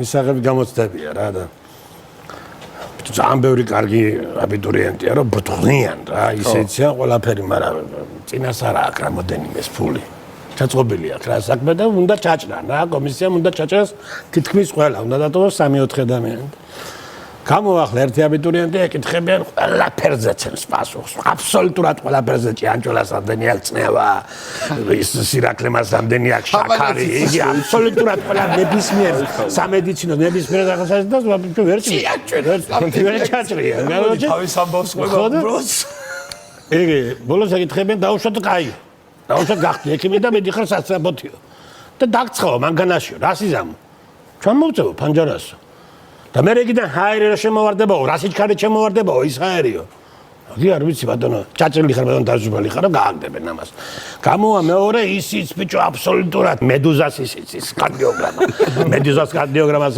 მისაღები გამოცდებია რა და ძალიან ბევრი კარგი აბიტურიენტია რომ ბრწყვლიან რა ისე იციან ყველაფერი მაგრამ წინას არა აქვს რამოდენიმე ფული ჩაწყობილი აქვს რა საქმე და უნდა ჩაჭრან რა კომისიამ უნდა ჩაჭრას თითქმის ყველა უნდა დატოვოს 3-4 ადამიანი გამოახლა ერთი აბიტურიენტი ეკითხებიან ყველაფერზე ცემს პასუხს აბსოლუტურად ყველაფერზე ჭიანჭველას ამდენი აქვს წნევა ის სირაქლემას ამდენი აქვს შაქარი იგი აბსოლუტურად ყველა ნებისმიერ სამედიცინო ნებისმიერ ახალსაჭიროებას ვერ ჩაჭრია თავის ამბავს ყვება ბროს იგი ბოლოს ეკითხებიან დაუშვათ კაი დაუშვათ გახდი ექიმი და მედიხარ სასწრაფოთიო და დაგცხაო მანქანაშიო რა სიზამო ჩვენ მოვწევო ფანჯარასო და მე რეგიდან ჰაერი რა შემოვარდებაო, რა სიჩქარე შემოვარდებაო ის ჰაერიო. აგი არ ვიცი ბატონო, ჭაჭრილი ხარ ბატონო დაჟუბალი ხარ და გააგდებენ ამას. გამოვა მეორე ისიც ბიჭო აბსოლუტურად მედუზას ისიც კარდიოგრამა. მედუზას კარდიოგრამას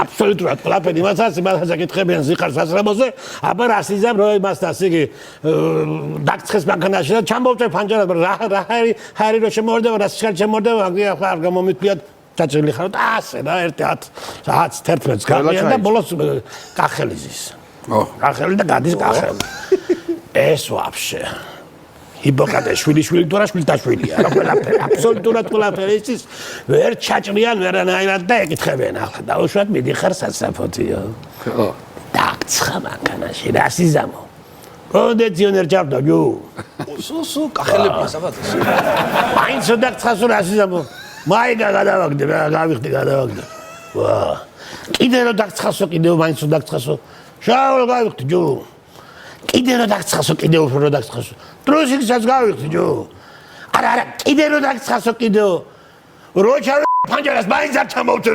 აბსოლუტურად ყველაფერი იმასაც ეკითხებიან ზიხარს სასწრაფოზე, აბა რა სიზამ რო იმასთან იგი დაგცხეს მანქანაში და ჩამოვწევ ფანჯარას, რა ჰაერი რა შემოვარდება, რა სიჩქარე შემოვარდება, აგი არ გამომიტყვიათ ჩაჭრილი ხარ და ასე რა 10-11 გამიან და ბოლოს კახელი ზის. კახელი და გადის კახელი. ეს ვაფშე. ჰიპოკრატეს შვილი თუ რა შვილთაშვილია რა ყველაფერი აბსოლუტურად ყველაფერი ის ვერ ჩაჭრიან ვერანაირად და ეკითხებიან ახლა დაუშვათ მიდიხარ სასწრაფოთიო. ხო. დაგცხა მანქანაში რა სიზამო. კონდიციონერ ჩავდა ჯუ. სუ კახელები საბათ. მაინც დაგცხასო რა სიზამო. მაიგა გადავაგდე რა გავიხდი გადავაგდე ვა კიდე რო დაგცხასო კიდევ მაინც რო დაგცხასო შაულ გავიხდი ჯო კიდე რო დაგცხასო კიდევ უფრო რო დაგცხასო დროშიკსაც გავიხდი ჯო არა კიდე რო დაგცხასო კიდევ რო ჩავე ფანჯარას მაინც არ ჩამოვწევ